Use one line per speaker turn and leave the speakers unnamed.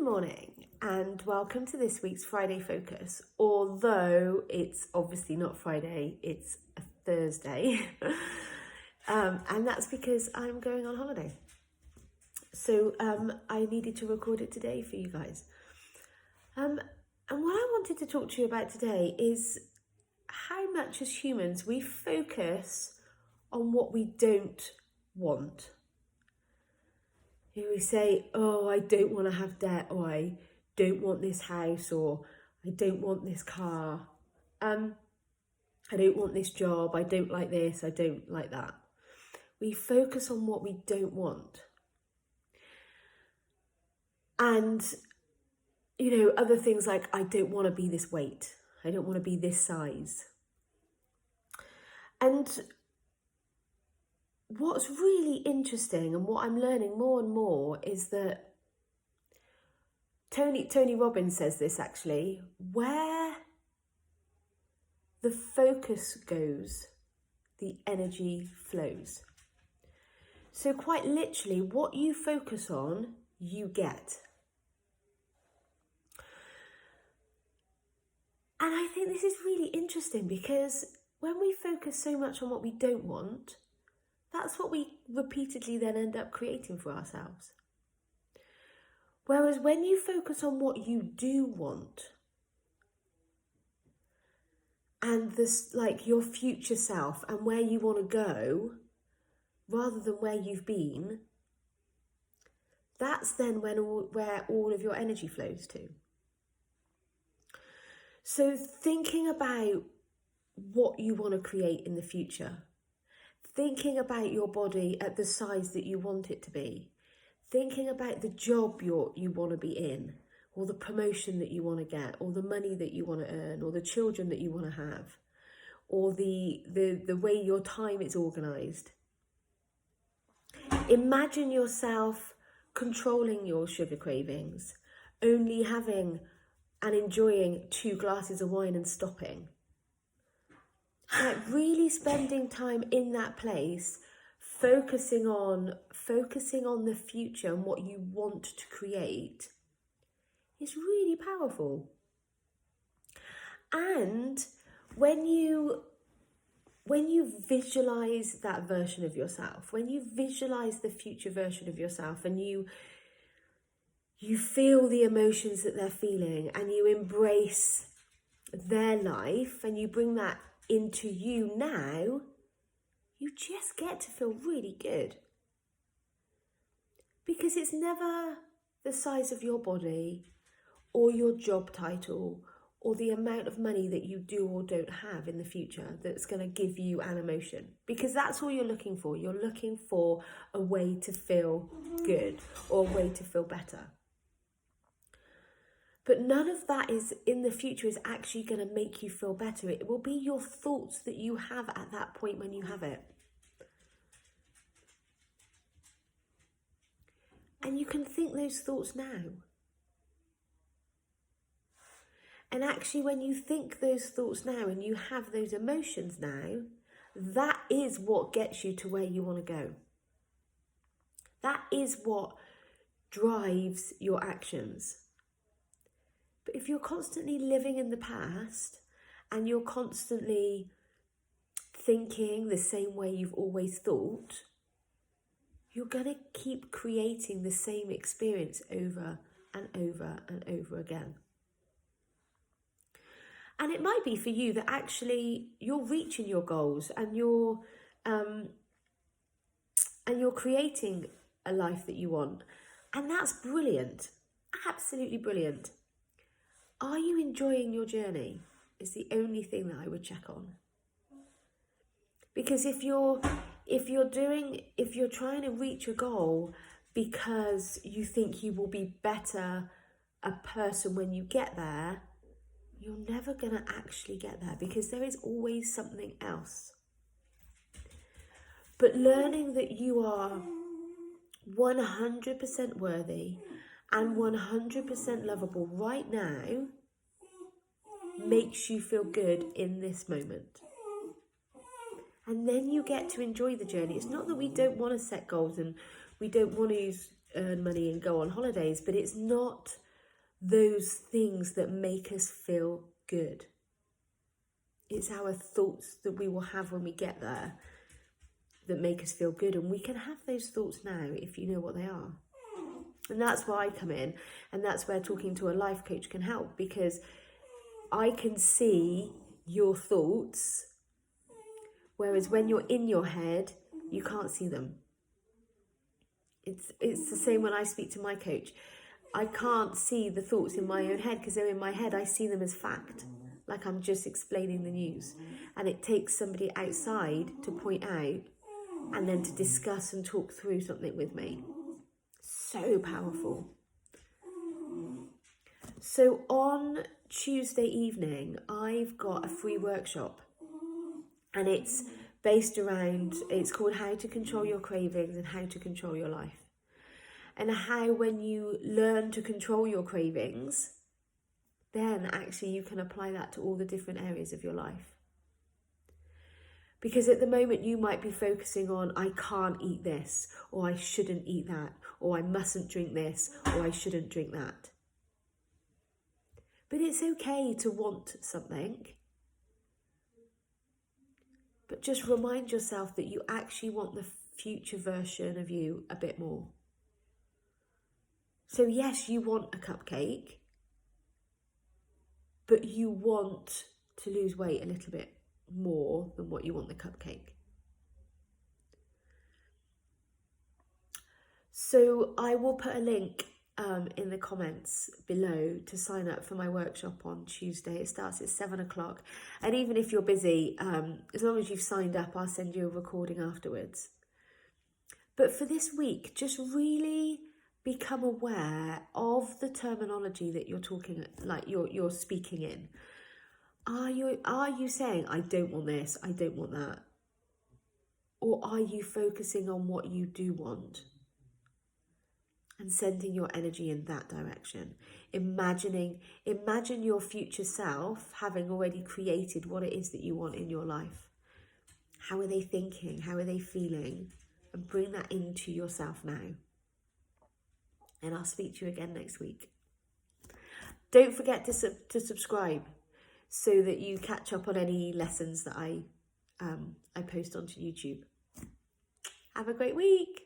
morning and welcome to this week's Friday Focus. Although it's obviously not Friday, it's a Thursday. And that's because I'm going on holiday. So I needed to record it today for you guys. And what I wanted to talk to you about today is how much as humans we focus on what we don't want. We say, oh, I don't want to have debt, or I don't want this house, or I don't want this car. I don't want this job. I don't like this. I don't like that. We focus on what we don't want. And, other things like, I don't want to be this weight. I don't want to be this size. And what's really interesting and what I'm learning more and more is that Tony Robbins says this actually, where the focus goes, the energy flows. So quite literally, what you focus on, you get. And I think this is really interesting because when we focus so much on what we don't want, that's what we repeatedly then end up creating for ourselves. Whereas when you focus on what you do want, and this, like your future self and where you want to go, rather than where you've been, that's then where all of your energy flows to. So thinking about what you want to create in the future, thinking about your body at the size that you want it to be, thinking about the job you want to be in, or the promotion that you want to get, or the money that you want to earn, or the children that you want to have, or the way your time is organised. Imagine yourself controlling your sugar cravings, only having and enjoying 2 glasses of wine and stopping. Like really spending time in that place, focusing on the future and what you want to create is really powerful. And when you visualize that version of yourself, when you visualize the future version of yourself, and you feel the emotions that they're feeling, and you embrace their life, and you bring that into you now, you just get to feel really good. Because it's never the size of your body, or your job title, or the amount of money that you do or don't have in the future that's going to give you an emotion. Because that's all you're looking for. You're looking for a way to feel good, or a way to feel better. But none of that is in the future is actually going to make you feel better. It will be your thoughts that you have at that point when you have it. And you can think those thoughts now. And actually, when you think those thoughts now and you have those emotions now, that is what gets you to where you want to go. That is what drives your actions. But if you're constantly living in the past and you're constantly thinking the same way you've always thought, you're going to keep creating the same experience over and over and over again. And it might be for you that actually you're reaching your goals and you're creating a life that you want. And that's brilliant. Absolutely brilliant. Are you enjoying your journey? Is the only thing that I would check on. Because if you're trying to reach a goal because you think you will be better a person when you get there, you're never going to actually get there, because there is always something else. But learning that you are 100% worthy and 100% lovable right now makes you feel good in this moment. And then you get to enjoy the journey. It's not that we don't want to set goals and we don't want to earn money and go on holidays, but it's not those things that make us feel good. It's our thoughts that we will have when we get there that make us feel good. And we can have those thoughts now if you know what they are. And that's where I come in. And that's where talking to a life coach can help, because I can see your thoughts, whereas when you're in your head, you can't see them. It's the same when I speak to my coach. I can't see the thoughts in my own head because they're in my head. I see them as fact, like I'm just explaining the news. And it takes somebody outside to point out and then to discuss and talk through something with me. So powerful. So on Tuesday evening, I've got a free workshop, and it's based around, it's called How to Control Your Cravings and How to Control Your Life. And how when you learn to control your cravings, then actually you can apply that to all the different areas of your life. Because at the moment you might be focusing on, I can't eat this, or I shouldn't eat that, or I mustn't drink this, or I shouldn't drink that. But it's okay to want something. But just remind yourself that you actually want the future version of you a bit more. So yes, you want a cupcake, but you want to lose weight a little bit more than what you want the cupcake. So I will put a link in the comments below to sign up for my workshop on Tuesday. It starts at 7 o'clock. And even if you're busy, as long as you've signed up, I'll send you a recording afterwards. But for this week, just really become aware of the terminology that you're talking, like you're speaking in. Are you saying, I don't want this, I don't want that? Or are you focusing on what you do want and sending your energy in that direction? Imagine your future self having already created what it is that you want in your life. How are they thinking? How are they feeling? And bring that into yourself now. And I'll speak to you again next week. Don't forget to subscribe so that you catch up on any lessons that I post onto YouTube. Have a great week.